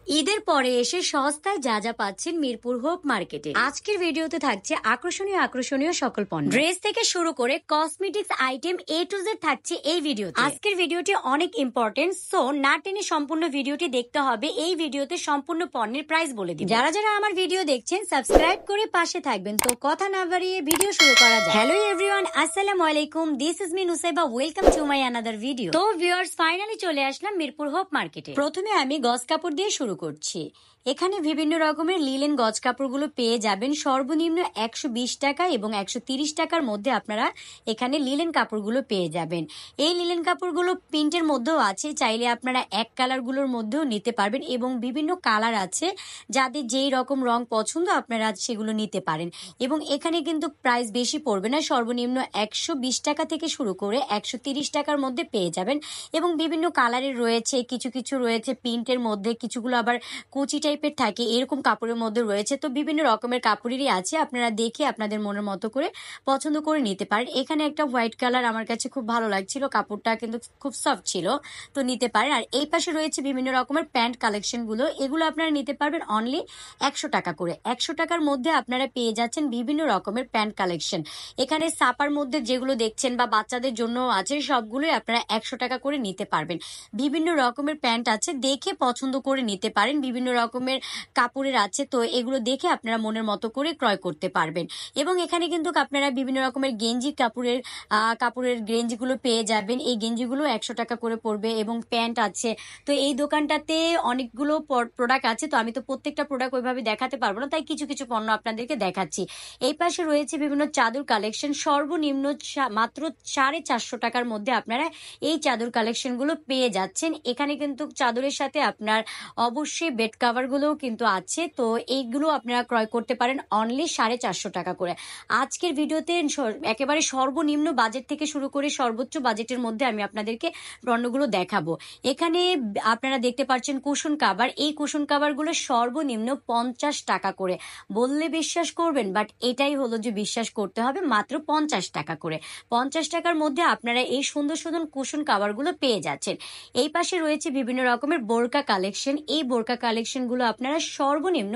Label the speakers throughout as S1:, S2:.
S1: ঈদের পরে এসে সস্তায় যা যা পাচ্ছেন মিরপুর হোপ মার্কেটে। আজকের ভিডিওতে থাকছে আকর্ষণীয় আকর্ষণীয় সকল পণ্য, ড্রেস থেকে শুরু করে cosmetics item A to Z থাকছে এই ভিডিওতে। আজকের ভিডিওটি অনেক ইম্পর্টেন্ট, সো না টেনে সম্পূর্ণ ভিডিওটি দেখতে হবে। এই ভিডিওতে সম্পূর্ণ পণ্যের প্রাইস বলে দিব। যারা যারা আমার ভিডিও দেখছেন সাবস্ক্রাইব করে পাশে থাকবেন। তো কথা না বাড়িয়ে ভিডিও শুরু করা যাক। হ্যালো এভরিওয়ান, আসসালামু আলাইকুম, this is me Nusaiba, welcome to my another video. তো ভিউয়ার্স, ফাইনালি চলে আসলাম মিরপুর হোপ মার্কেটে। প্রথমে আমি গজ কাপড় দিয়ে শুরু করছি। এখানে বিভিন্ন রকমের লিলেন গজ কাপড়গুলো পেয়ে যাবেন সর্বনিম্ন 120 টাকা এবং 130 টাকার মধ্যে। আপনারা এখানে লিলেন কাপড়গুলো পেয়ে যাবেন। এই লিলেন কাপড়গুলো প্রিন্টের মধ্যেও আছে, চাইলে আপনারা এক কালারগুলোর মধ্যেও নিতে পারবেন এবং বিভিন্ন কালার আছে, যাদের যেই রকম রং পছন্দ আপনারা সেগুলো নিতে পারেন। এবং এখানে কিন্তু প্রাইস বেশি পড়বে না, সর্বনিম্ন 120 টাকা থেকে শুরু করে 130 টাকার মধ্যে পেয়ে যাবেন। এবং বিভিন্ন কালারের রয়েছে, কিছু কিছু রয়েছে প্রিন্টের মধ্যে, কিছুগুলো আবার কুচি টাইপের থাকে, এরকম কাপড়ের মধ্যে রয়েছে। তো বিভিন্ন রকমের কাপড়েরই আছে, আপনারা দেখে আপনাদের মনের মতো করে পছন্দ করে নিতে পারেন। এখানে একটা হোয়াইট কালার আমার কাছে খুব ভালো লাগছিল, কাপড়টা কিন্তু খুব সফট ছিল, তো নিতে পারেন। আর এই পাশে রয়েছে বিভিন্ন রকমের প্যান্ট কালেকশনগুলো, এগুলো আপনারা নিতে পারবেন অনলি 100 টাকা করে। 100 টাকার মধ্যে আপনারা পেয়ে যাচ্ছেন বিভিন্ন রকমের প্যান্ট কালেকশন। এখানে সাপার মধ্যে যেগুলো দেখছেন বা বাচ্চাদের জন্য আছে, সবগুলোই আপনারা 100 টাকা করে নিতে পারবেন। বিভিন্ন রকমের প্যান্ট আছে, দেখে পছন্দ করে নিতে পারেন। বিভিন্ন রকমের কাপড়ের আছে, তো এগুলো দেখে আপনারা মনের মতো করে ক্রয় করতে পারবেন। এবং এখানে কিন্তু আপনারা বিভিন্ন রকমের গেঞ্জি কাপড়ের গেঞ্জিগুলো পেয়ে যাবেন। এই গেঞ্জিগুলো 100 টাকা করে পড়বে এবং প্যান্ট আছে। তো এই দোকানটাতে অনেকগুলো প্রোডাক্ট আছে, তো আমি তো প্রত্যেকটা প্রোডাক্ট ওইভাবে দেখাতে পারবো না, তাই কিছু কিছু পণ্য আপনাদেরকে দেখাচ্ছি। এই পাশে রয়েছে বিভিন্ন চাদর কালেকশন, সর্বনিম্ন মাত্র 450 টাকার মধ্যে আপনারা এই চাদর কালেকশনগুলো পেয়ে যাচ্ছেন। এখানে কিন্তু চাদরের সাথে আপনার অবশ্যই বেড কাভার গুলোও কিন্তু আছে, তো এইগুলো আপনারা ক্রয় করতে পারেন অনলি 450 টাকা করে। আজকের ভিডিওতে একেবারে সর্বনিম্ন বাজেট থেকে শুরু করে সর্বোচ্চ বাজেটের মধ্যে আমি আপনাদেরকে পণ্যগুলো দেখাবো। এখানে আপনারা দেখতে পাচ্ছেন কুশন কাভার, এই কুশন কাভার গুলো সর্বনিম্ন 50 টাকা করে। বললে বিশ্বাস করবেন, বাট এটাই হলো যে বিশ্বাস করতে হবে, মাত্র 50 টাকা করে। 50 টাকার মধ্যে আপনারা এই সুন্দর সুন্দর কুশন কাভার গুলো পেয়ে যাচ্ছেন। এই পাশে রয়েছে বিভিন্ন রকমের বোরকা কালেকশন, এই বোরকা কালেকশন গুলো আপনারা সর্বনিম্ন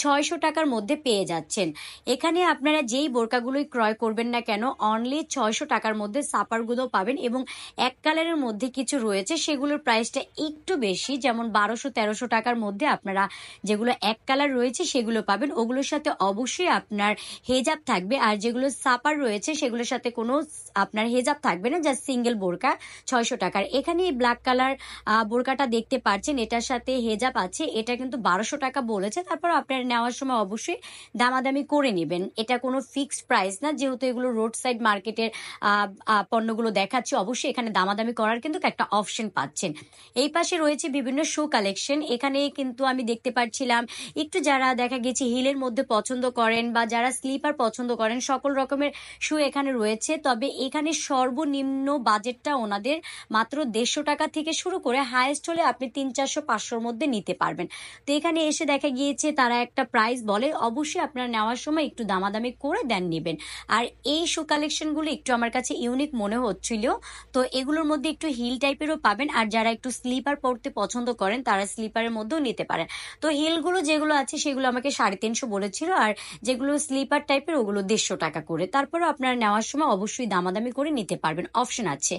S1: 600 টাকার মধ্যে পেয়ে যাচ্ছেন। এখানে আপনারা যেই বোরকাগুলোই ক্রয় করবেন না কেন অনলি 600 টাকার মধ্যে সাপার গুলো পাবেন। এবং এক কালারের মধ্যে কিছু রয়েছে, সেগুলোর প্রাইসটা একটু বেশি, যেমন 1200-1300 টাকার মধ্যে আপনারা যেগুলো এক কালার রয়েছে সেগুলো পাবেন। ওগুলোর সাথে অবশ্যই আপনার হেজাব থাকবে, আর যেগুলো সাপার রয়েছে সেগুলোর সাথে কোনো আপনার হেজাব থাকবে না, জাস্ট সিঙ্গেল বোরকা 600 টাকার। এখানে এই ব্ল্যাক কালার বোরকাটা দেখতে পাচ্ছেন, এটার সাথে হেজাব আছে, এটা কিন্তু 1200 টাকা বলেছে। তারপর আপনারা নেওয়ার সময় অবশ্যই দামাদামি করে নেবেন, এটা কোনো ফিক্সড প্রাইস না, যেহেতু এগুলো রোড সাইড মার্কেটের পণ্যগুলো দেখাচ্ছে, অবশ্যই এখানে দামাদামি করার কিন্তু একটা অপশন পাচ্ছেন। এই পাশে রয়েছে বিভিন্ন শু কালেকশন, এখানে কিন্তু আমি দেখতে পাচ্ছিলাম একটু যারা দেখা গেছে হিলের মধ্যে পছন্দ করেন বা যারা স্লিপার পছন্দ করেন, সকল রকমের শু এখানে রয়েছে। তবে এখানে সর্বনিম্ন বাজেটটা ওনাদের মাত্র 150 টাকা থেকে শুরু করে হাইয়েস্ট হলে আপনি 300-400-500-র মধ্যে নিতে পারবেন। তো এখানে এসে দেখা গিয়েছে তারা একটা প্রাইস বলে, অবশ্যই আপনারা নেওয়ার সময় একটু দামাদামি করে দেন নেবেন। আর এই শু কালেকশনগুলো একটু আমার কাছে ইউনিক মনে হচ্ছিল, তো এগুলোর মধ্যে একটু হিল টাইপেরও পাবেন। আর যারা একটু স্লিপার পরতে পছন্দ করেন তারা স্লিপারের মধ্যেও নিতে পারেন। তো হিলগুলো যেগুলো আছে সেগুলো আমাকে 350 বলেছিল, আর যেগুলো স্লিপার টাইপের ওগুলো 150 টাকা করে। তারপরেও আপনারা নেওয়ার সময় অবশ্যই দামাদামি করে নিতে পারবেন, অপশন আছে।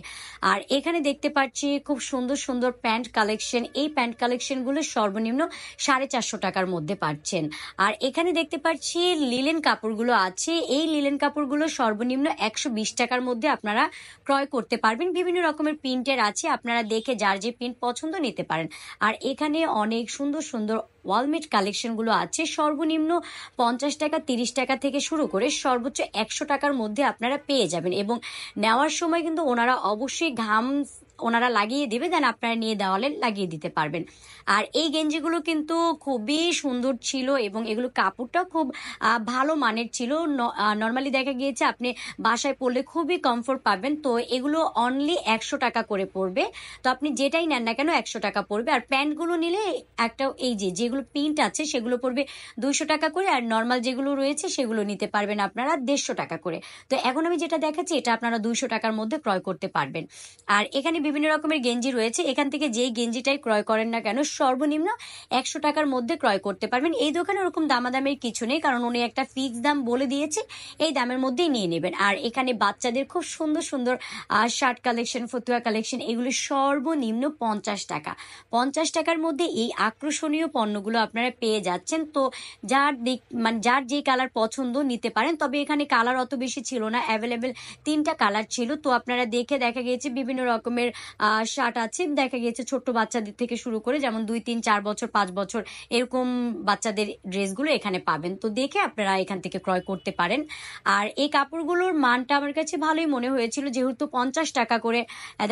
S1: আর এখানে দেখতে পাচ্ছি খুব সুন্দর সুন্দর প্যান্ট কালেকশন, এই প্যান্ট কালেকশনগুলো সর্বনিম্ন 450 টাকার মধ্যে পাচ্ছেন। আর এখানে দেখতে পাচ্ছি লিলেন কাপড়গুলো আছে, এই লিলেন কাপড়গুলো সর্বনিম্ন 120 টাকার মধ্যে আপনারা ক্রয় করতে পারবেন। বিভিন্ন রকমের প্রিন্টের আছে, আপনারা দেখে যার যে প্রিন্ট পছন্দ নিতে পারেন। আর এখানে অনেক সুন্দর সুন্দর ওয়ালমেট কালেকশনগুলো আছে, সর্বনিম্ন 50 টাকা 30 টাকা থেকে শুরু করে সর্বোচ্চ 100 টাকার মধ্যে আপনারা পেয়ে যাবেন। এবং নেওয়ার সময় কিন্তু ওনারা অবশ্যই ঘাম ওনারা লাগিয়ে দেবে, দেন আপনারা নিয়ে দেওয়ালে লাগিয়ে দিতে পারবেন। আর এই গেঞ্জিগুলো কিন্তু খুবই সুন্দর ছিল এবং এগুলো কাপড়টা খুব ভালো মানের ছিল। নর্মালি দেখা গিয়েছে আপনি বাসায় পরলে খুবই কমফোর্ট পাবেন। তো এগুলো অনলি 100 টাকা করে পড়বে, তো আপনি যেটাই নেন না কেন 100 টাকা পড়বে। আর প্যান্টগুলো নিলে একটা এই যেগুলো প্রিন্ট আছে সেগুলো পড়বে 200 টাকা করে, আর নর্মাল যেগুলো রয়েছে সেগুলো নিতে পারবেন আপনারা 150 টাকা করে। তো এখন আমি যেটা দেখাচ্ছি এটা আপনারা 200 টাকার মধ্যে ক্রয় করতে পারবেন। আর এখানে বিভিন্ন রকমের গেঞ্জি রয়েছে, এখান থেকে যেই গেঞ্জিটাই ক্রয় করেন না কেন সর্বনিম্ন 100 টাকার মধ্যে ক্রয় করতে পারবেন। এই দোকানে ওরকম দামাদামের কিছু নেই, কারণ উনি একটা ফিক্স দাম বলে দিয়েছে, এই দামের মধ্যেই নিয়ে নেবেন। আর এখানে বাচ্চাদের খুব সুন্দর সুন্দর শার্ট কালেকশন, ফতুয়া কালেকশন, এগুলো সর্বনিম্ন 50 টাকা। 50 টাকার মধ্যে এই আকর্ষণীয় পণ্যগুলো আপনারা পেয়ে যাচ্ছেন। তো যার যে কালার পছন্দ নিতে পারেন, তবে এখানে কালার অত বেশি ছিল না, অ্যাভেলেবেল 3টা কালার ছিল। তো আপনারা দেখে দেখা গিয়েছে বিভিন্ন রকমের শার্ট আছে, দেখা গিয়েছে ছোট্ট বাচ্চাদের থেকে শুরু করে যেমন 2, 3, 4 বছর, 5 বছর এরকম বাচ্চাদের ড্রেসগুলো এখানে পাবেন। তো দেখে আপনারা এখান থেকে ক্রয় করতে পারেন। আর এই কাপড়গুলোর মানটা আমার কাছে ভালোই মনে হয়েছিল, যেহেতু 50 টাকা করে,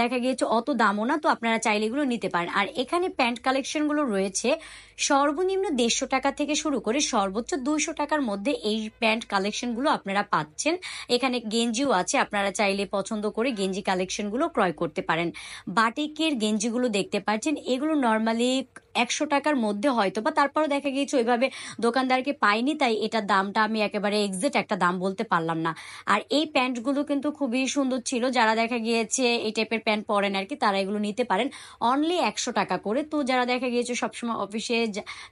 S1: দেখা গিয়েছে অত দামও না। তো আপনারা চাইলে এগুলো নিতে পারেন। আর এখানে প্যান্ট কালেকশনগুলো রয়েছে সর্বনিম্ন 150 টাকা থেকে শুরু করে সর্বোচ্চ 200 টাকার মধ্যে এই প্যান্ট কালেকশনগুলো আপনারা পাচ্ছেন। এখানে গেঞ্জিও আছে, আপনারা চাইলে পছন্দ করে গেঞ্জি কালেকশনগুলো ক্রয় করতে পারেন। বাটিকের গেঞ্জিগুলো দেখতে পাচ্ছেন, এগুলো নর্মালি 100 টাকার মধ্যে হয়তো বা, তারপরও দেখা গিয়েছে ওইভাবে দোকানদারকে পাইনি, তাই এটার দামটা আমি একেবারে এক্সাক্ট একটা দাম বলতে পারলাম না। আর এই প্যান্টগুলো কিন্তু খুবই সুন্দর ছিল, যারা দেখা গিয়েছে এই টাইপের প্যান্ট পরেন আর কি, তারা এগুলো নিতে পারেন অনলি 100 টাকা করে। তো যারা দেখা গিয়েছে সবসময় অফিসে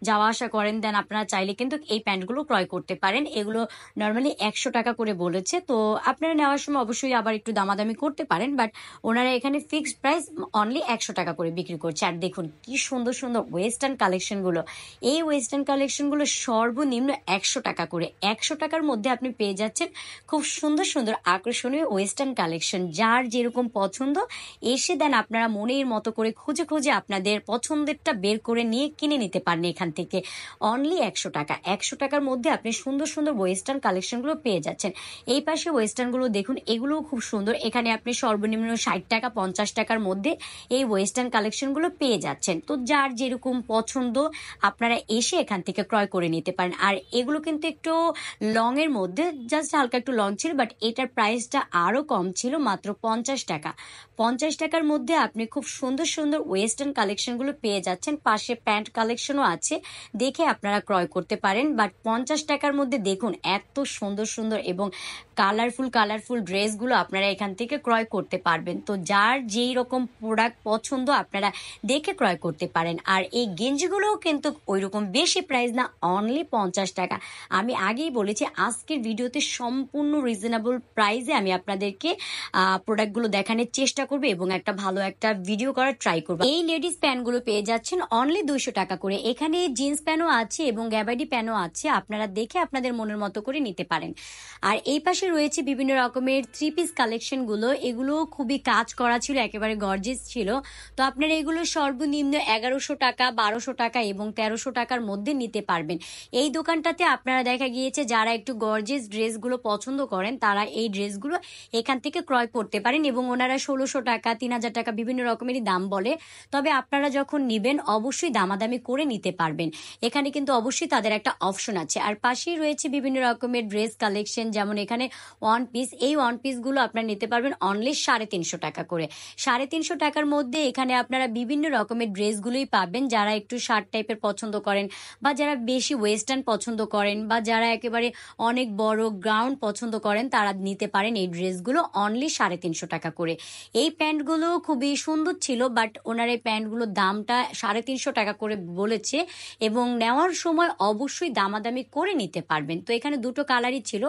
S1: যাওয়া আসা করেন, দেন আপনারা চাইলে কিন্তু এই প্যান্টগুলো ক্রয় করতে পারেন। এগুলো নর্মালি 100 টাকা করে বলেছে। তো আপনারা নেওয়ার সময় অবশ্যই আবার একটু দামাদামি করতে পারেন, বাট ওনারা এখানে ফিক্সড প্রাইস অনলি 100 টাকা করে বিক্রি করছে। আর দেখুন কি সুন্দর সুন্দর ওয়েস্টার্ন কালেকশনগুলো, এই ওয়েস্টার্ন কালেকশনগুলো সর্বনিম্ন 100 টাকা করে। 100 টাকার মধ্যে আপনি পেয়ে যাচ্ছেন খুব সুন্দর সুন্দর আকর্ষণীয় ওয়েস্টার্ন কালেকশন। যার যেরকম পছন্দ এসে দেন আপনারা মনের মতো করে খুঁজে খুঁজে আপনাদের পছন্দেরটা বের করে নিয়ে কিনে নিতে পারেন এখান থেকে। অনলি 100 টাকা। 100 টাকার মধ্যে আপনি সুন্দর সুন্দর ওয়েস্টার্ন কালেকশনগুলো পেয়ে যাচ্ছেন। এই পাশে ওয়েস্টার্নগুলো দেখুন, এগুলোও খুব সুন্দর। এখানে আপনি সর্বনিম্ন 60 টাকা 50 টাকার মধ্যে এই ওয়েস্টার্ন কালেকশনগুলো পেয়ে যাচ্ছেন। তো যার যেরকম পছন্দ আপনারা এসে এখান থেকে ক্রয় করে নিতে পারেন। আর এগুলো কিন্তু একটু লং এর মধ্যে, জাস্ট হালকা একটু লং ছিল, বাট এটার প্রাইসটা আরো কম ছিল, মাত্র 50 টাকা। 50 টাকার মধ্যে আপনি খুব সুন্দর সুন্দর ওয়েস্টার্ন কালেকশনগুলো পেয়ে যাচ্ছেন। পাশে প্যান্ট কালেকশনও আছে, দেখে আপনারা ক্রয় করতে পারেন। বাট 50 টাকার মধ্যে দেখুন এত সুন্দর সুন্দর এবং কালারফুল ড্রেসগুলো আপনারা এখান থেকে ক্রয় করতে পারবেন। তো যার যেই রকম প্রোডাক্ট পছন্দ আপনারা দেখে ক্রয় করতে পারেন। আর এই গেঞ্জিগুলোও কিন্তু ওইরকম বেশি প্রাইস না, অনলি 50 টাকা। আমি আগেই বলেছি আজকের ভিডিওতে সম্পূর্ণ রিজনেবল প্রাইসে আমি আপনাদেরকে প্রোডাক্টগুলো দেখানোর চেষ্টা করবো এবং একটা ভালো একটা ভিডিও করার ট্রাই করবো। এই লেডিস প্যান্টগুলো পেয়ে যাচ্ছেন অনলি 200 টাকা করে। এখানে জিন্স প্যান্টও আছে এবং গ্যাবার্ডি প্যান্টও আছে, আপনারা দেখে আপনাদের মনের মতো করে নিতে পারেন। আর এই পাশে রয়েছে বিভিন্ন রকমের 3 পিস কালেকশন গুলো, এগুলো খুবই কাজ করা ছিল, একেবারে গর্জিয়াস ছিল। তো আপনারা এগুলো সর্বনিম্ন 1100 টাকা, 1200 টাকা এবং 1300 টাকার মধ্যে নিতে পারবেন। এই দোকানটাতে আপনারা দেখা গিয়েছে যারা একটু গর্জিয়াস ড্রেসগুলো পছন্দ করেন, তারা এই ড্রেসগুলো এখান থেকে ক্রয় করতে পারেন এবং ওনারা 1600 টাকা, 3000 টাকা বিভিন্ন রকমেরই দাম বলে। তবে আপনারা যখন নিবেন অবশ্যই দামাদামি করে নিতে পারবেন। এখানে কিন্তু অবশ্যই তাদের একটা অপশন আছে। আর পাশেই রয়েছে বিভিন্ন রকমের ড্রেস কালেকশন, যেমন এখানে ওয়ান পিস, এই ওয়ান পিসগুলো আপনারা নিতে পারবেন অনলি 350 টাকা করে। 350 টাকার মধ্যে এখানে আপনারা বিভিন্ন রকমের ড্রেসগুলোই পাবেন। যারা একটু শার্ট টাইপের পছন্দ করেন, বা যারা বেশি ওয়েস্টার্ন পছন্দ করেন, বা যারা একেবারে অনেক বড় গ্রাউন্ড পছন্দ করেন, তারা নিতে পারেন এই ড্রেসগুলো অনলি 350 টাকা করে। এই প্যান্টগুলো খুবই সুন্দর ছিল, বাট ওনার এই প্যান্টগুলোর দামটা 350 টাকা করে বলেছে এবং নেওয়ার সময় অবশ্যই দামাদামি করে নিতে পারবেন। তো এখানে দুটো কালারই ছিল,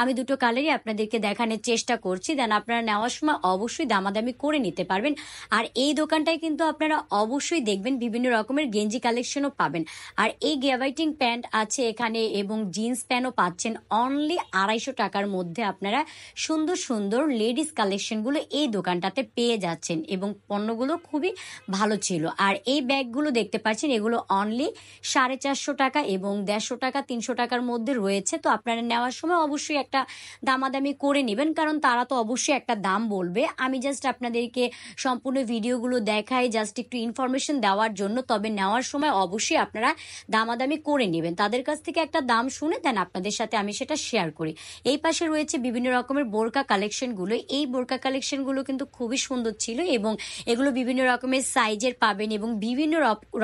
S1: আমি দুটো কালারই আপনাদেরকে দেখানোর চেষ্টা করছি, দেন আপনারা নেওয়ার সময় অবশ্যই দামাদামি করে নিতে পারবেন। আর এই দোকানটায় কিন্তু আপনারা অবশ্যই দেখবেন বিভিন্ন রকমের গেঞ্জি কালেকশনও পাবেন। আর এই গ্যাবাইটিং প্যান্ট আছে এখানে এবং জিন্স প্যান্টও পাচ্ছেন অনলি 250 টাকার মধ্যে। আপনারা সুন্দর সুন্দর লেডিস কালেকশনগুলো এই দোকানটাতে পেয়ে যাচ্ছেন এবং পণ্যগুলো খুবই ভালো ছিল। আর এই ব্যাগগুলো দেখতে পাচ্ছেন, এগুলো অনলি 450 টাকা এবং 150 টাকা, 300 টাকার মধ্যে রয়েছে। তো আপনারা নেওয়ার সময় অবশ্যই একটা দামাদামি করে নেবেন, কারণ তারা তো অবশ্যই একটা দাম বলবে। আমি জাস্ট আপনাদেরকে সম্পূর্ণ ভিডিওগুলো দেখাই, জাস্ট একটু ইনফরমেশন দেওয়ার জন্য। তবে তবে নেওয়ার সময় অবশ্যই আপনারা দামাদামি করে নেবেন। তাদের কাছ থেকে একটা দাম শুনে দেন আপনাদের সাথে আমি সেটা শেয়ার করি। এই পাশে রয়েছে বিভিন্ন রকমের বোরকা কালেকশনগুলো। এই বোরকা কালেকশনগুলো কিন্তু খুবই সুন্দর ছিল এবং এগুলো বিভিন্ন রকমের সাইজের পাবেন এবং বিভিন্ন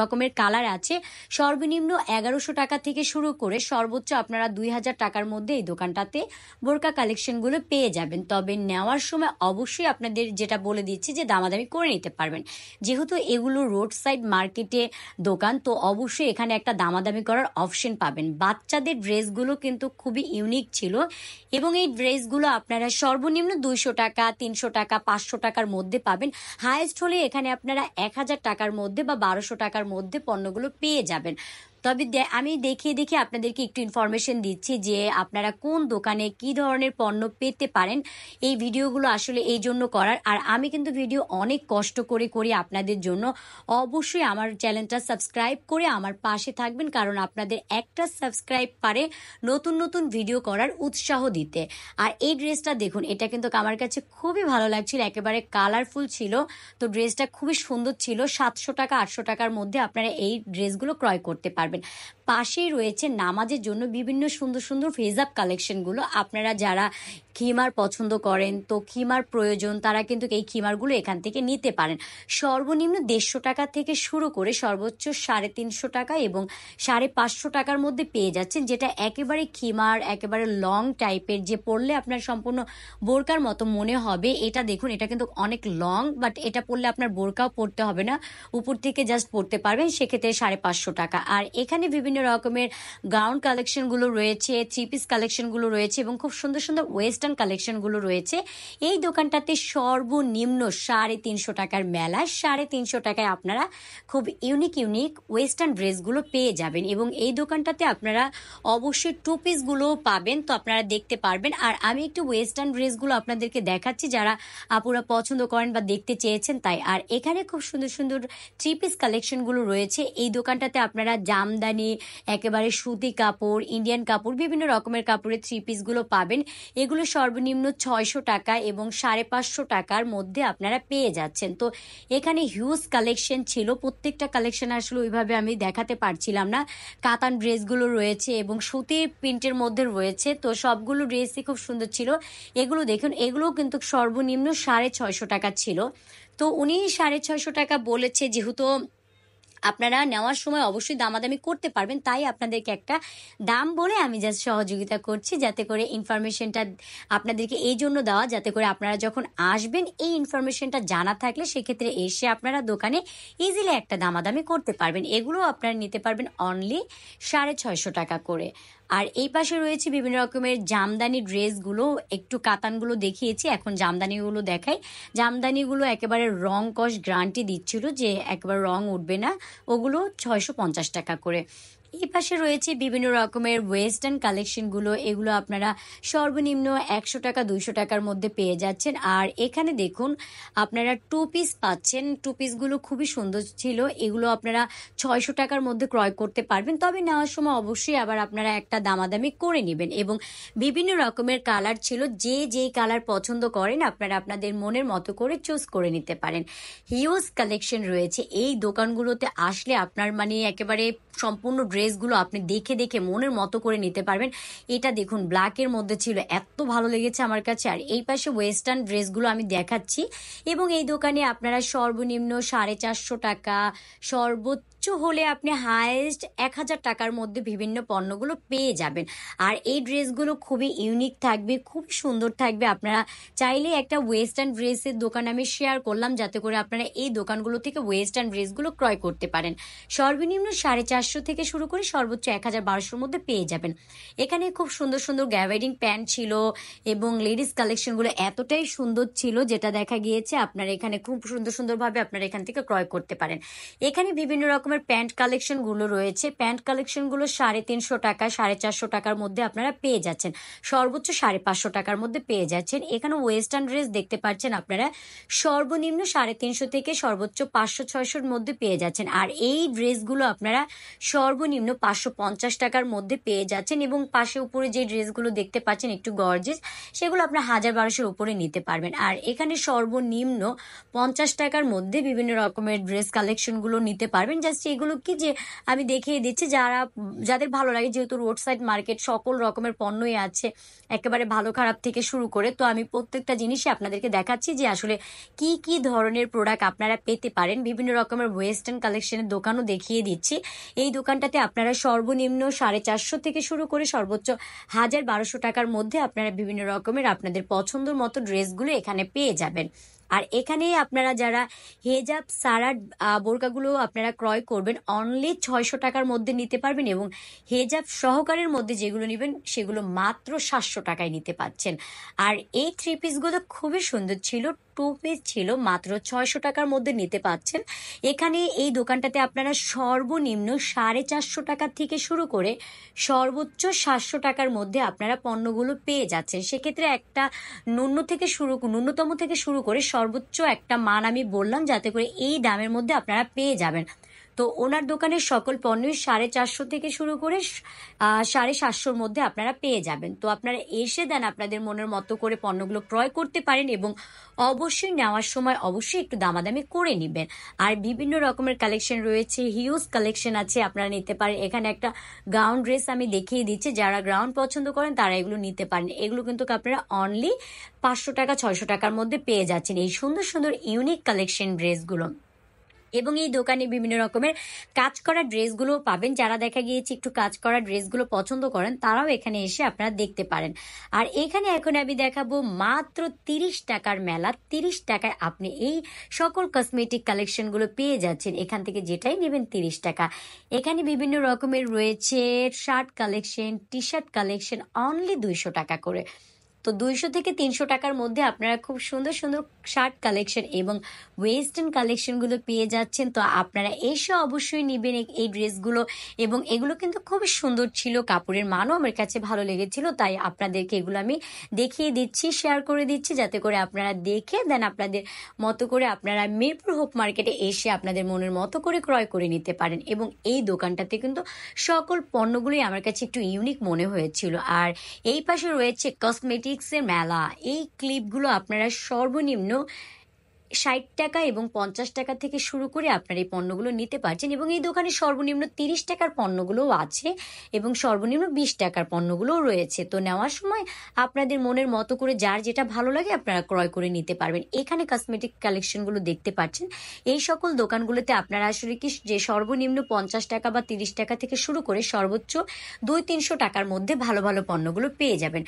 S1: রকমের কালার আছে। সর্বনিম্ন 1100 টাকা থেকে শুরু করে সর্বোচ্চ আপনারা 2000 টাকার মধ্যে এই দোকানটাতে বোরকা কালেকশনগুলো পেয়ে যাবেন। তবে নেওয়ার সময় অবশ্যই আপনাদের যেটা বলে দিচ্ছি যে দামাদামি করে নিতে পারবেন। যেহেতু এগুলো রোড সাইড মার্কেটে দোকান, তো অবশ্যই এখানে একটা দামাদামি করার অপশন পাবেন। বাচ্চাদের ড্রেসগুলো কিন্তু খুবই ইউনিক ছিল এবং এই ড্রেসগুলো আপনারা সর্বনিম্ন 200 টাকা, 300 টাকা, 500 টাকার মধ্যে পাবেন। হাইয়েস্ট হলে এখানে আপনারা 1000 টাকার মধ্যে বা 1200 টাকার মধ্যে পণ্যগুলো পেয়ে যাবেন। তবে আমি দেখিয়ে আপনাদেরকে একটু ইনফরমেশন দিচ্ছি যে আপনারা কোন দোকানে কি ধরনের পণ্য পেতে পারেন। এই ভিডিওগুলো আসলে এই জন্য করার, আর আমি কিন্তু ভিডিও অনেক কষ্ট করে করি আপনাদের জন্য। অবশ্যই আমার চ্যানেলটা সাবস্ক্রাইব করে আমার পাশে থাকবেন, কারণ আপনাদের একটা সাবস্ক্রাইব পারে নতুন নতুন ভিডিও করার উৎসাহ দিতে। আর এই ড্রেসটা দেখুন, এটা কিন্তু আমার কাছে খুবই ভালো লাগছিল, একেবারে কালারফুল ছিল। তো ড্রেসটা খুবই সুন্দর ছিল। 700 টাকা 800 টাকার মধ্যে আপনারা এই ড্রেসগুলো ক্রয় করতে পারবেন। পাশেই রয়েছে নামাজের জন্য বিভিন্ন সুন্দর সুন্দর হিজাব কালেকশনগুলো। আপনারা যারা খিমার পছন্দ করেন, তো খিমার প্রয়োজন, তারা কিন্তু এই খিমারগুলো এখান থেকে নিতে পারেন। সর্বনিম্ন 150 টাকা থেকে শুরু করে সর্বোচ্চ 350 টাকা এবং 550 টাকার মধ্যে পেয়ে যাচ্ছেন, যেটা একেবারে খিমার, একেবারে লং টাইপের, যে পরলে আপনার সম্পূর্ণ বোরকার মতো মনে হবে। এটা দেখুন, এটা কিন্তু অনেক লং, বাট এটা পরলে আপনার বোরকাও পরতে হবে না, উপর থেকে জাস্ট পরতে পারবেন, সেক্ষেত্রে 550 টাকা। আর এখানে বিভিন্ন রকমের গাউন কালেকশনগুলো রয়েছে, থ্রি পিস কালেকশনগুলো রয়েছে এবং খুব সুন্দর সুন্দর ওয়েস্টার্ন কালেকশনগুলো রয়েছে। এই দোকানটাতে সর্বনিম্ন 350 টাকার মেলা, 350 টাকায় আপনারা খুব ইউনিক ওয়েস্টার্ন ড্রেসগুলো পেয়ে যাবেন এবং এই দোকানটাতে আপনারা অবশ্যই টু পিসগুলো পাবেন, তো আপনারা দেখতে পারবেন। আর আমি একটু ওয়েস্টার্ন ড্রেসগুলো আপনাদেরকে দেখাচ্ছি যারা আপুরা পছন্দ করেন বা দেখতে চেয়েছেন তাই। আর এখানে খুব সুন্দর সুন্দর থ্রি পিস কালেকশনগুলো রয়েছে। এই দোকানটাতে আপনারা জামদানি, একেবারে সুতি কাপড়, ইন্ডিয়ান কাপড়, বিভিন্ন রকমের কাপড়ের থ্রি পিসগুলো পাবেন। এগুলো সর্বনিম্ন 600 টাকা এবং 550 টাকার মধ্যে আপনারা পেয়ে যাচ্ছেন। তো এখানে হিউজ কালেকশন ছিল, প্রত্যেকটা কালেকশন আসলে ওইভাবে আমি দেখাতে পারছিলাম না। কাতান ড্রেসগুলো রয়েছে এবং সুতির প্রিন্টের মধ্যে রয়েছে, তো সবগুলো ড্রেসই খুব সুন্দর ছিল। এগুলো দেখুন, এগুলো কিন্তু সর্বনিম্ন 650 টাকা ছিল। তো উনি 650 টাকা বলেছে, যেহেতু আপনারা নেওয়ার সময় অবশ্যই দামাদামি করতে পারবেন, তাই আপনাদেরকে একটা দাম বলে আমি জাস্ট সহযোগিতা করছি, যাতে করে ইনফরমেশনটা আপনাদেরকে এই জন্য দেওয়া, যাতে করে আপনারা যখন আসবেন এই ইনফরমেশনটা জানা থাকলে সেক্ষেত্রে এসে আপনারা দোকানে ইজিলি একটা দামাদামি করতে পারবেন। এগুলো আপনারা নিতে পারবেন অনলি 650 টাকা করে। আর এই পাশে রয়েছে বিভিন্ন রকমের জামদানি ড্রেসগুলো, একটু কাতানগুলো দেখিয়েছি, এখন জামদানিগুলো দেখাই। জামদানিগুলো একেবারে রং কস গ্যারান্টি দিচ্ছিল যে একেবারে রং উঠবে না, ওগুলো 650 টাকা করে। এই পাশে রয়েছে বিভিন্ন রকমের ওয়েস্টার্ন কালেকশনগুলো, এগুলো আপনারা সর্বনিম্ন 100 টাকা 200 টাকার মধ্যে পেয়ে যাচ্ছেন। আর এখানে দেখুন আপনারা টু পিস পাচ্ছেন, টু পিসগুলো খুবই সুন্দর ছিল, এগুলো আপনারা 600 টাকার মধ্যে ক্রয় করতে পারবেন। তবে নেওয়ার সময় অবশ্যই আবার আপনারা একটা দামাদামি করে নেবেন এবং বিভিন্ন রকমের কালার ছিল, যে যেই কালার পছন্দ করেন আপনারা আপনাদের মনের মতো করে চুজ করে নিতে পারেন। হিউজ কালেকশন রয়েছে এই দোকানগুলোতে আসলে, আপনার মানে একেবারে সম্পূর্ণ ড্রেসগুলো আপনি দেখে দেখে মনের মতো করে নিতে পারবেন। এটা দেখুন ব্ল্যাকের মধ্যে ছিল, এত ভালো লেগেছে আমার কাছে। আর এই পাশে ওয়েস্টার্ন ড্রেসগুলো আমি দেখাচ্ছি এবং এই দোকানে আপনারা সর্বনিম্ন 450 টাকা, সর্বোচ্চ হলে আপনি হাইয়েস্ট 1000 টাকার মধ্যে বিভিন্ন পণ্যগুলো পেয়ে যাবেন। আর এই ড্রেসগুলো খুবই ইউনিক থাকবে, খুব সুন্দর থাকবে। আপনারা চাইলে একটা ওয়েস্টার্ন ড্রেসের দোকান আমি শেয়ার করলাম, যাতে করে আপনারা এই দোকানগুলো থেকে ওয়েস্টার্ন ড্রেসগুলো ক্রয় করতে পারেন। সর্বনিম্ন 450 থেকে শুরু করে সর্বোচ্চ 1000-1200 মধ্যে পেয়ে যাবেন। এখানে খুব সুন্দর সুন্দর গ্যাভারিং প্যান্ট ছিল এবং লেডিস কালেকশনগুলো এতটাই সুন্দর ছিল, যেটা দেখা গিয়েছে আপনারা এখানে খুব সুন্দর সুন্দরভাবে আপনারা এখান থেকে ক্রয় করতে পারেন। এখানে বিভিন্ন রকমের প্যান্ট কালেকশনগুলো রয়েছে, প্যান্ট কালেকশনগুলো 350 টাকা 450 টাকার মধ্যে আপনারা পেয়ে যাচ্ছেন, সর্বোচ্চ 550 টাকার মধ্যে পেয়ে যাচ্ছেন। এখানে ওয়েস্টার্ন ড্রেস দেখতে পাচ্ছেন আপনারা সর্বনিম্ন 350 থেকে সর্বোচ্চ 500-600-র মধ্যে পেয়ে যাচ্ছেন। আর এই ড্রেসগুলো আপনারা সর্বনিম্ন 550 টাকার মধ্যে পেয়ে যাচ্ছেন এবং পাশে উপরে যে ড্রেসগুলো দেখতে পাচ্ছেন একটু গর্জিয়াস, সেগুলো আপনার 1000-1200-র উপরে নিতে পারবেন। আর এখানে সর্বনিম্ন 50 টাকার মধ্যে বিভিন্ন রকমের ড্রেস কালেকশনগুলো নিতে পারবেন। জাস্ট জাস্ট এগুলো কি যে আমি দেখিয়ে দিচ্ছি যাদের ভালো লাগে, যেহেতু রোড সাইড মার্কেট সকল রকমের পণ্যই আছে, একেবারে ভালো খারাপ থেকে শুরু করে। তো আমি প্রত্যেকটা জিনিসই আপনাদেরকে দেখাচ্ছি যে আসলে কি কি ধরনের প্রোডাক্ট আপনারা পেতে পারেন। বিভিন্ন রকমের ওয়েস্টার্ন কালেকশনের দোকানও দেখিয়ে দিচ্ছি। এই দোকানটাতে আপনারা সর্বনিম্ন 450 থেকে শুরু করে সর্বোচ্চ 1000-1200 টাকার মধ্যে আপনারা বিভিন্ন রকমের আপনাদের পছন্দের মতো ড্রেসগুলো এখানে পেয়ে যাবেন। আর এখানে আপনারা যারা হেজাব সারার বোরকাগুলো আপনারা ক্রয় করবেন অনলি 600 টাকার মধ্যে নিতে পারবেন, এবং হেজাব সহকারের মধ্যে যেগুলো নেবেন সেগুলো মাত্র 700 টাকায় নিতে পাচ্ছেন। আর এই 3 পিসগুলো খুবই সুন্দর ছিল, 2 পিস ছিল, মাত্র 600 টাকার মধ্যে নিতে পাচ্ছেন। এখানে এই দোকানটাতে আপনারা সর্বনিম্ন 450 টাকা থেকে শুরু করে সর্বোচ্চ 700 টাকার মধ্যে আপনারা পণ্যগুলো পেয়ে যাচ্ছেন। সেক্ষেত্রে একটা ন্যূনতম থেকে শুরু করে সর্বোচ্চ একটা মান আমি বললাম, যাতে করে এই দামের মধ্যে আপনারা পেয়ে যাবেন। তো ওনার দোকানের সকল পণ্যই 450 থেকে শুরু করে 750 মধ্যে আপনারা পেয়ে যাবেন। তো আপনারা এসে দেন আপনাদের মনের মতো করে পণ্যগুলো ক্রয় করতে পারেন, এবং অবশ্যই নেওয়ার সময় অবশ্যই একটু দামাদামি করে নেবেন। আর বিভিন্ন রকমের কালেকশন রয়েছে, হিউজ কালেকশন আছে, আপনারা নিতে পারেন। এখানে একটা গাউন ড্রেস আমি দেখিয়ে দিচ্ছি, যারা গাউন পছন্দ করেন তারা এগুলো নিতে পারেন। এগুলো কিন্তু আপনারা অনলি 500 টাকা 600 টাকার মধ্যে পেয়ে যাচ্ছেন এই সুন্দর সুন্দর ইউনিক কালেকশন ড্রেসগুলো। এবং এই দোকানে বিভিন্ন রকমের কাজ করা ড্রেসগুলো পাবেন। যারা দেখা গিয়েছে একটু কাজ করা ড্রেসগুলো পছন্দ করেন তারাও এখানে এসে আপনারা দেখতে পারেন। আর এখানে এখন আমি দেখাবো মাত্র 30 টাকার মেলা। 30 টাকায় আপনি এই সকল কসমেটিক কালেকশনগুলো পেয়ে যাচ্ছেন। এখান থেকে যেটাই নেবেন 30 টাকা। এখানে বিভিন্ন রকমের রয়েছে shirt collection, T shirt collection, only 200 টাকা করে। তো 200 থেকে 300 টাকার মধ্যে আপনারা খুব সুন্দর সুন্দর শার্ট কালেকশন এবং ওয়েস্টার্ন কালেকশনগুলো পেয়ে যাচ্ছেন। তো আপনারা এসে অবশ্যই নেবেন এই ড্রেসগুলো, এবং এগুলো কিন্তু খুবই সুন্দর ছিল, কাপড়ের মানও আমার কাছে ভালো লেগেছিল। তাই আপনাদেরকে এগুলো আমি দেখিয়ে দিচ্ছি, শেয়ার করে দিচ্ছি, যাতে করে আপনারা দেখে দেন আপনাদের মতো করে আপনারা মিরপুর হোপ মার্কেটে এসে আপনাদের মনের মতো করে ক্রয় করে নিতে পারেন। এবং এই দোকানটাতে কিন্তু সকল পণ্যগুলোই আমার কাছে একটু ইউনিক মনে হয়েছিল। আর এই পাশে রয়েছে কসমেটিক্সের মেলা। এই ক্লিপগুলো আপনারা সর্বনিম্ন 60 টাকা এবং 50 টাকা থেকে শুরু করে আপনারা এই পণ্যগুলো নিতে পারছেন। এবং এই দোকানে সর্বনিম্ন 30 টাকার পণ্যগুলোও আছে, এবং সর্বনিম্ন 20 টাকার পণ্যগুলোও রয়েছে। তো নেওয়ার সময় আপনাদের মনের মতো করে যার যেটা ভালো লাগে আপনারা ক্রয় করে নিতে পারবেন। এখানে কসমেটিক কালেকশনগুলো দেখতে পাচ্ছেন। এই সকল দোকানগুলোতে আপনারা আসলে কি যে সর্বনিম্ন 50 টাকা বা 30 টাকা থেকে শুরু করে সর্বোচ্চ 200-300 টাকার মধ্যে ভালো ভালো পণ্যগুলো পেয়ে যাবেন।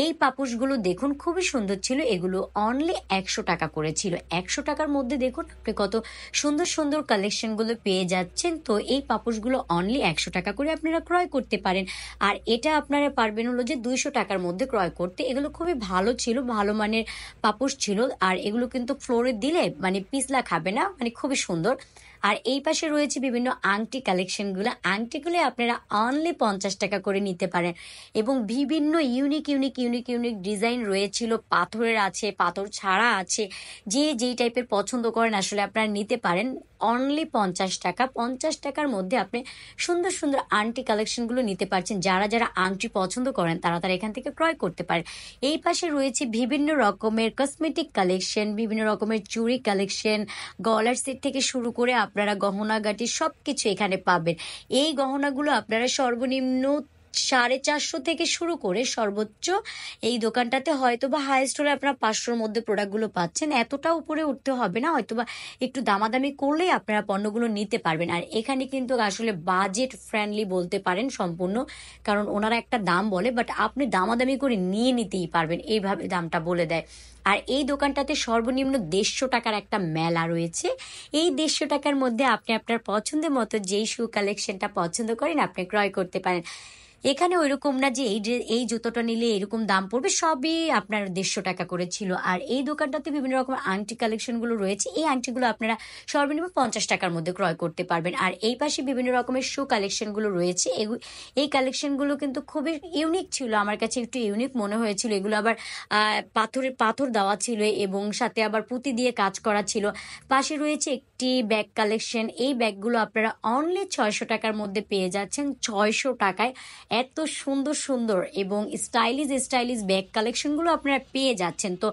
S1: এই পাপোশগুলো দেখুন খুবই সুন্দর ছিল, এগুলো অনলি 100 টাকা করেছিল। 100 টাকার মধ্যে দেখুন আপনি কত সুন্দর সুন্দর কালেকশনগুলো পেয়ে যাচ্ছেন। তো এই পাপোশগুলো অনলি 100 টাকা করে আপনারা ক্রয় করতে পারেন। আর এটা আপনারা পারবেন হলো যে 200 টাকার মধ্যে ক্রয় করতে। এগুলো খুবই ভালো ছিল, ভালো মানের পাপোশ ছিল। আর এগুলো কিন্তু ফ্লোরে দিলে মানে পিছলা খাবে না, মানে খুবই সুন্দর। আর এই পাশে রয়েছে বিভিন্ন আংটি কালেকশনগুলো। আংটিগুলো আপনারা অনলি 50 টাকা করে নিতে পারেন, এবং বিভিন্ন unique unique unique unique design রয়েছিল। পাথরের আছে, পাথর ছাড়া আছে, যে যেই টাইপের পছন্দ করেন আসলে আপনারা নিতে পারেন। অনলি 50 টাকা। 50 টাকার মধ্যে আপনি সুন্দর সুন্দর আংটি কালেকশনগুলো নিতে পারছেন। যারা যারা আংটি পছন্দ করেন তারা তারা এখান থেকে ক্রয় করতে পারেন। এই পাশে রয়েছে বিভিন্ন রকমের কসমেটিক কালেকশন, বিভিন্ন রকমের চুড়ি কালেকশন, গলার সেট থেকে শুরু করে আপনারা গহনাগাটি সবকিছু এখানে পাবেন। এই গহনাগুলো আপনারা সর্বনিম্ন 450 থেকে শুরু করে সর্বোচ্চ এই দোকানটাতে হয়তো বা হাইস্ট হলে আপনারা 500-র মধ্যে প্রোডাক্টগুলো পাচ্ছেন। এতটা উপরে উঠতে হবে না, হয়তো বা একটু দামাদামি করলেই আপনারা পণ্যগুলো নিতে পারবেন। আর এখানে কিন্তু আসলে বাজেট ফ্রেন্ডলি বলতে পারেন সম্পূর্ণ, কারণ ওনারা একটা দাম বলে, বাট আপনি দামাদামি করে নিয়ে নিতেই পারবেন, এইভাবে দামটা বলে দেয়। আর এই দোকানটাতে সর্বনিম্ন 150 টাকার একটা মেলা রয়েছে। এই 150 টাকার মধ্যে আপনি আপনার পছন্দের মতো যেই শু কালেকশনটা পছন্দ করেন আপনি ক্রয় করতে পারেন। এখানে ওইরকম না যে এই জুতোটা নিলে এরকম দাম পড়বে, সবই আপনার 150 টাকা করে ছিল। আর এই দোকানটাতে বিভিন্ন রকমের আংটি কালেকশনগুলো রয়েছে। এই আংটিগুলো আপনারা সর্বনিম্ন 50 টাকার মধ্যে ক্রয় করতে পারবেন। আর এই পাশে বিভিন্ন রকমের শু কালেকশনগুলো রয়েছে। এই কালেকশনগুলো কিন্তু খুবই ইউনিক ছিল, আমার কাছে একটু ইউনিক মনে হয়েছিল। এগুলো আবার পাথর দেওয়া ছিল এবং সাথে আবার পুঁতি দিয়ে কাজ করা ছিল। পাশে রয়েছে একটি ব্যাগ কালেকশন। এই ব্যাগগুলো আপনারা অনলি 600 টাকার মধ্যে পেয়ে যাচ্ছেন। 600 টাকায় এত সুন্দর সুন্দর এবং স্টাইলিশ ব্যাগ কালেকশনগুলো আপনারা পেয়ে যাচ্ছেন। তো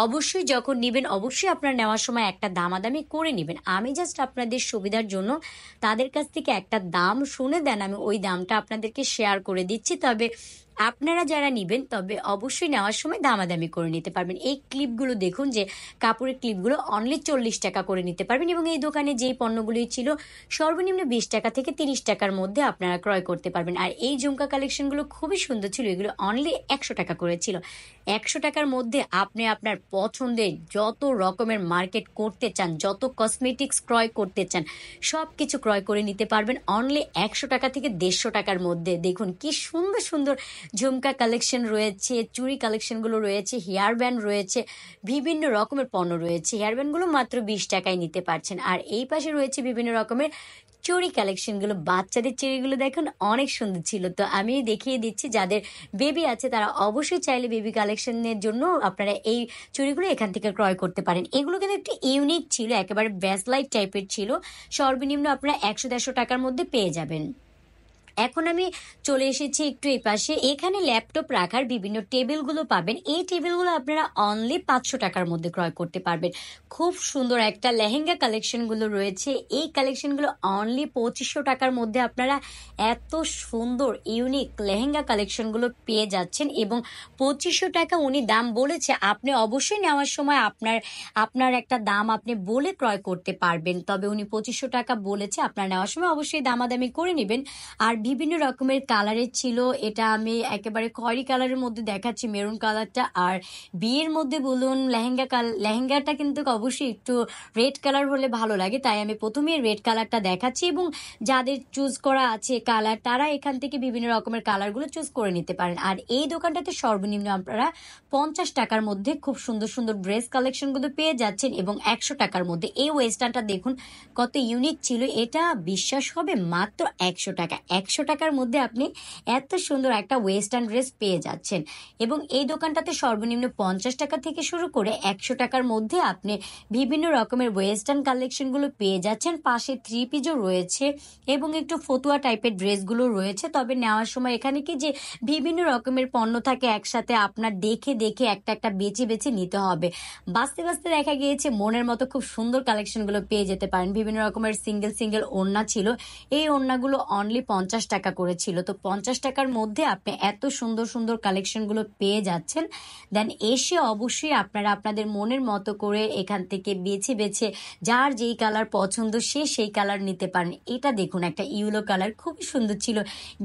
S1: অবশ্যই যখন নেবেন অবশ্যই আপনারা নেওয়ার সময় একটা দামাদামি করে নেবেন। আমি জাস্ট আপনাদের সুবিধার জন্য তাদের কাছ থেকে একটা দাম শুনে দেন, আমি ওই দামটা আপনাদেরকে শেয়ার করে দিচ্ছি। তবে আপনারা যারা নিবেন তবে অবশ্যই নেওয়ার সময় দামাদামি করে নিতে পারবেন। এই ক্লিপগুলো দেখুন, যে কাপড়ের ক্লিপগুলো অনলি 40 টাকা করে নিতে পারবেন এবং এই দোকানে যেই পণ্যগুলি ছিল সর্বনিম্ন 20 টাকা থেকে 30 টাকার মধ্যে আপনারা ক্রয় করতে পারবেন। আর এই ঝুমকা কালেকশনগুলো খুবই সুন্দর ছিল, এগুলো অনলি 100 টাকা করে ছিল। 100 টাকার মধ্যে আপনি আপনার পছন্দের যত রকমের মার্কেট করতে চান, যত কসমেটিক্স ক্রয় করতে চান, সব কিছু ক্রয় করে নিতে পারবেন অনলি 100 টাকা থেকে 150 টাকার মধ্যে। দেখুন কি সুন্দর সুন্দর ঝুমকা কালেকশন রয়েছে, চুড়ি কালেকশনগুলো রয়েছে, হেয়ার ব্যান্ড রয়েছে, বিভিন্ন রকমের পণ্য রয়েছে। হেয়ার ব্যান্ডগুলো মাত্র 20 টাকায় নিতে পারছেন। আর এই পাশে রয়েছে বিভিন্ন রকমের চুড়ি কালেকশনগুলো, বাচ্চাদের চুড়িগুলো দেখুন অনেক সুন্দর ছিল। তো আমি দেখিয়ে দিচ্ছি, যাদের বেবি আছে তারা অবশ্যই চাইলে বেবি কালেকশনের জন্য আপনারা এই চুড়িগুলো এখান থেকে ক্রয় করতে পারেন। এগুলো কিন্তু একটু ইউনিক ছিল, একেবারে ব্যাসলাইট টাইপের ছিল। সর্বনিম্ন আপনারা 100-150 টাকার মধ্যে পেয়ে যাবেন। এখন আমি চলে এসেছি একটু এই পাশে, এখানে ল্যাপটপ রাখার বিভিন্ন টেবিলগুলো পাবেন। এই টেবিলগুলো আপনারা অনলি 500 টাকার মধ্যে ক্রয় করতে পারবেন। খুব সুন্দর একটা লেহেঙ্গা কালেকশনগুলো রয়েছে, এই কালেকশনগুলো অনলি 2500 টাকার মধ্যে আপনারা এত সুন্দর ইউনিক লেহেঙ্গা কালেকশনগুলো পেয়ে যাচ্ছেন। এবং 2500 টাকা উনি দাম বলেছে, আপনি অবশ্যই নেওয়ার সময় আপনার একটা দাম আপনি বলে ক্রয় করতে পারবেন। তবে উনি 2500 টাকা বলেছে, আপনার নেওয়ার সময় অবশ্যই দামাদামি করে নেবেন। আর বিভিন্ন রকমের কালারের ছিল, এটা আমি একেবারে খয়েরি কালারের মধ্যে দেখাচ্ছি, মেরুন কালারটা। আর বিয়ের মধ্যে বলুন লেহেঙ্গাটা কিন্তু অবশ্যই একটু রেড কালার হলে ভালো লাগে, তাই আমি প্রথমে রেড কালারটা দেখাচ্ছি। এবং যাদের চুজ করা আছে কালার, তারা এখান থেকে বিভিন্ন রকমের কালারগুলো চুজ করে নিতে পারেন। আর এই দোকানটাতে সর্বনিম্ন আপনারা 50 টাকার মধ্যে খুব সুন্দর সুন্দর ড্রেস কালেকশনগুলো পেয়ে যাচ্ছেন এবং 100 টাকার মধ্যে। এই ওয়েস্টার্নটা দেখুন কত ইউনিক ছিল, এটা বিশ্বাস হবে মাত্র 100 টাকা। 100 টাকার মধ্যে আপনি এত সুন্দর একটা ওয়েস্টার্ন ড্রেস পেয়ে যাচ্ছেন। এবং এই দোকানটাতে সর্বনিম্ন 50 টাকা থেকে শুরু করে 100 টাকার মধ্যে আপনি বিভিন্ন রকমের ওয়েস্টার্ন কালেকশনগুলো পেয়ে যাচ্ছেন। পাশে 3 পিসও রয়েছে এবং একটু ফতুয়া টাইপের ড্রেসগুলো রয়েছে। তবে নেওয়ার সময় এখানে কি যে বিভিন্ন রকমের পণ্য থাকে একসাথে, আপনার দেখে দেখে একটা একটা বেছে বেছে নিতে হবে। বাঁচতে বাঁচতে দেখা গিয়েছে মনের মতো খুব সুন্দর কালেকশনগুলো পেয়ে যেতে পারেন। বিভিন্ন রকমের সিঙ্গেল ওড়না ছিল, এই ওড়নাগুলো অনলি 50 টাকা করেছিল। তো 50 টাকার মধ্যে আপনি এত সুন্দর সুন্দর কালেকশনগুলো পেয়ে যাচ্ছেন। দেন এসে অবশ্যই আপনারা আপনাদের মনের মতো করে এখান থেকে বেছে বেছে যার যেই কালার পছন্দ সে সেই কালার নিতে পারেন। এটা দেখুন একটা ইয়েলো কালার, খুবই সুন্দর ছিল,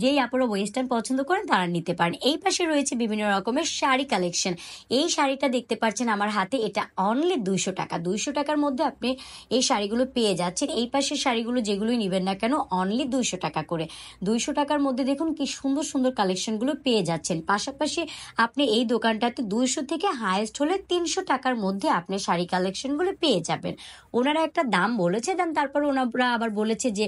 S1: যেই আপনারা ওয়েস্টার্ন পছন্দ করেন তারা নিতে পারেন। এই পাশে রয়েছে বিভিন্ন রকমের শাড়ি কালেকশন। এই শাড়িটা দেখতে পাচ্ছেন আমার হাতে, এটা অনলি 200 টাকা। 200 টাকার মধ্যে আপনি এই শাড়িগুলো পেয়ে যাচ্ছেন। এই পাশের শাড়িগুলো যেগুলোই নেবেন না কেন অনলি 200 টাকা করে। 200 টাকার মধ্যে দেখুন কি সুন্দর সুন্দর কালেকশনগুলো পেয়ে যাচ্ছেন। পাশাপাশি আপনি এই দোকানটাতে 200 থেকে হাইয়েস্ট হলে 300 টাকার মধ্যে আপনি শাড়ি কালেকশনগুলো পেয়ে যাবেন। ওনারা একটা দাম বলেছে, দেন তারপর ওনারা আবার বলেছে যে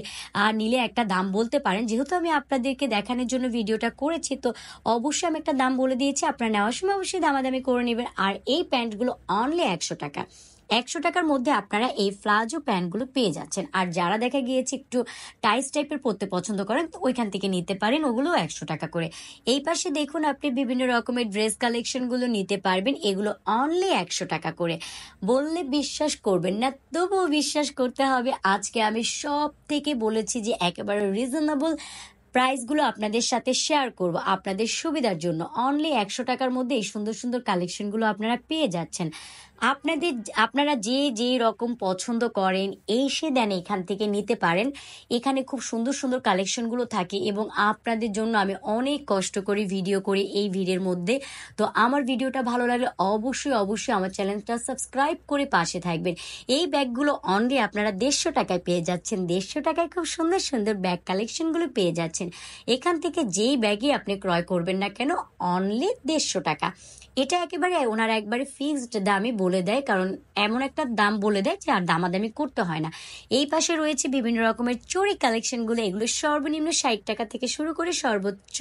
S1: নিলে একটা দাম বলতে পারেন। যেহেতু আমি আপনাদেরকে দেখানোর জন্য ভিডিওটা করেছি, তো অবশ্যই আমি একটা দাম বলে দিয়েছি, আপনারা নেওয়ার সময় অবশ্যই দামাদামি করে নেবেন। আর এই প্যান্টগুলো অনলি 100 টাকা। 100 টাকার মধ্যে আপনারা এই প্লাজো প্যান্টগুলো পেয়ে যাচ্ছেন। আর যারা দেখা গিয়েছে একটু টাইস টাইপের পরতে পছন্দ করেন তো ওইখান থেকে নিতে পারেন, ওগুলো 100 টাকা করে। এই পাশে দেখুন আপনি বিভিন্ন রকমের ড্রেস কালেকশনগুলো নিতে পারবেন, এগুলো অনলি 100 টাকা করে। বললে বিশ্বাস করবেন না, তবুও বিশ্বাস করতে হবে। আজকে আমি সব থেকে বলেছি যে একেবারে রিজনেবল প্রাইসগুলো আপনাদের সাথে শেয়ার করব আপনাদের সুবিধার জন্য। অনলি 100 টাকার মধ্যে এই সুন্দর সুন্দর কালেকশনগুলো আপনারা পেয়ে যাচ্ছেন। আপনারা যে রকম পছন্দ করেন এসে দেন এখান থেকে নিতে পারেন। এখানে খুব সুন্দর সুন্দর কালেকশনগুলো থাকে এবং আপনাদের জন্য আমি অনেক কষ্ট করে ভিডিও করি এই ভিডিওর মধ্যে। তো আমার ভিডিওটা ভালো লাগলে অবশ্যই আমার চ্যানেলটা সাবস্ক্রাইব করে পাশে থাকবেন। এই ব্যাগগুলো অনলি আপনারা 150 টাকায় পেয়ে যাচ্ছেন। 150 টাকায় খুব সুন্দর সুন্দর ব্যাগ কালেকশনগুলো পেয়ে যাচ্ছেন। এখান থেকে যেই ব্যাগই আপনি ক্রয় করবেন না কেন অনলি 150 টাকা। এটা একেবারে ওনারা একবারে ফিক্সড দামে বলে বলে দেয়, কারণ এমন একটা দাম বলে দেয় যে আর দামাদামি করতে হয় না। এই পাশে রয়েছে বিভিন্ন রকমের চড়ি কালেকশনগুলো, এগুলো সর্বনিম্ন 60 টাকা থেকে শুরু করে সর্বোচ্চ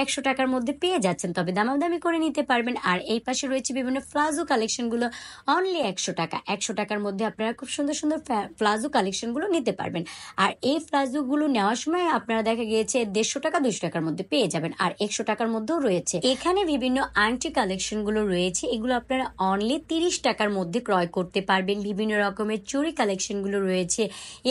S1: 100 টাকার মধ্যে পেয়ে যাচ্ছেন, তবে দামাদামি করে নিতে পারবেন। আর এই পাশে রয়েছে বিভিন্ন প্লাজো কালেকশনগুলো অনলি 100 টাকা। 100 টাকার মধ্যে আপনারা খুব সুন্দর সুন্দর প্লাজো কালেকশনগুলো নিতে পারবেন। আর এই প্লাজোগুলো নেওয়ার সময় আপনারা দেখা গিয়েছে 150 টাকা 200 টাকার মধ্যে পেয়ে যাবেন। আর 100 টাকার মধ্যেও রয়েছে। এখানে বিভিন্ন আংটি কালেকশনগুলো রয়েছে, এগুলো আপনারা অনলি 30 টাকার মধ্যে ক্রয় করতে পারবেন। বিভিন্ন রকমের চুড়ি কালেকশনগুলো রয়েছে,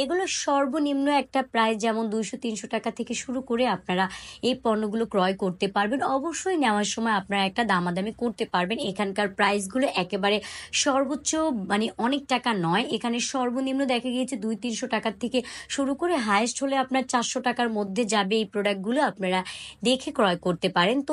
S1: এগুলো সর্বনিম্ন একটা প্রাইস যেমন 200-300 টাকা থেকে শুরু করে আপনারা এই পণ্যগুলো ক্রয় করতে পারবেন। অবশ্যই নেওয়ার সময় আপনারা একটা দামাদামি করতে পারবেন। এখানকার প্রাইসগুলো একেবারে সর্বোচ্চ মানে অনেক টাকা নয়, এখানে সর্বনিম্ন দেখা গিয়েছে 200-300 টাকার থেকে শুরু করে হাইয়েস্ট হলে আপনার 400 টাকার মধ্যে যাবে। এই প্রোডাক্টগুলো আপনারা দেখে ক্রয় করতে পারেন। তো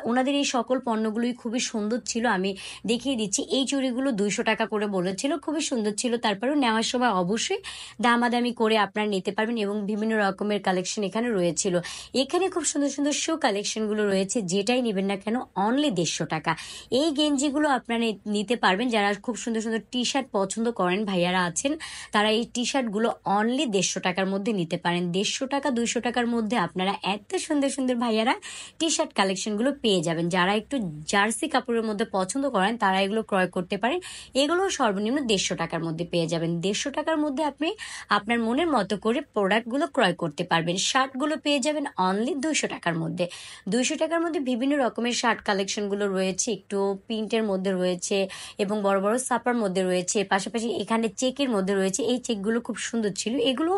S1: ওনাদের এই সকল পণ্যগুলোই খুবই সুন্দর ছিল। আমি দেখিয়ে দিচ্ছি, এই চুড়িগুলো 200 টাকা করে বলেছিল, খুবই সুন্দর ছিল। তারপরেও নেওয়ার সময় অবশ্যই দামাদামি করে আপনারা নিতে পারবেন এবং বিভিন্ন রকমের কালেকশন এখানে রয়েছিল। এখানে খুব সুন্দর সুন্দর শো কালেকশনগুলো রয়েছে, যেটাই নেবেন না কেন অনলি 150 টাকা। এই গেঞ্জিগুলো আপনারা নিতে পারবেন, যারা খুব সুন্দর সুন্দর টি শার্ট পছন্দ করেন, ভাইয়ারা আছেন, তারা এই টি শার্টগুলো অনলি 150 টাকার মধ্যে নিতে পারেন। 150 টাকা 200 টাকার মধ্যে আপনারা এত সুন্দর সুন্দর ভাইয়ারা টি শার্ট কালেকশনগুলো পেয়ে যাবেন। যারা একটু জার্সি কাপড়ের মধ্যে পছন্দ করেন তারা এগুলো ক্রয় করতে পারেন। এগুলো সর্বনিম্ন 150 টাকার মধ্যে পেয়ে যাবেন। 150 টাকার মধ্যে আপনি আপনার মনের মতো করে প্রোডাক্টগুলো ক্রয় করতে পারবেন। শার্টগুলো পেয়ে যাবেন অনলি 200 টাকার মধ্যে। 200 টাকার মধ্যে বিভিন্ন রকমের শার্ট কালেকশনগুলো রয়েছে, একটু প্রিন্টের মধ্যে রয়েছে এবং বড় বড় ছাপার মধ্যে রয়েছে, পাশাপাশি এখানে চেকের মধ্যে রয়েছে। এই চেকগুলো খুব সুন্দর ছিল, এগুলো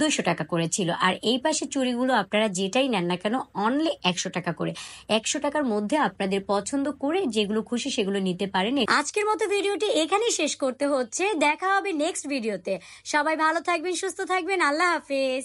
S1: 200 টাকা করে ছিল। আর এই পাশে চুড়িগুলো আপনারা যেটাই নেন না কেন অনলি 100 টাকা করে। 100 টাকার মধ্যে আপনাদের পছন্দ করে যেগুলো খুশি সেগুলো নিতে পারেন। আজকের মতো ভিডিওটি এখানেই শেষ করতে হচ্ছে, দেখা হবে নেক্সট ভিডিওতে। সবাই ভালো থাকবেন, সুস্থ থাকবেন, আল্লাহ হাফেজ।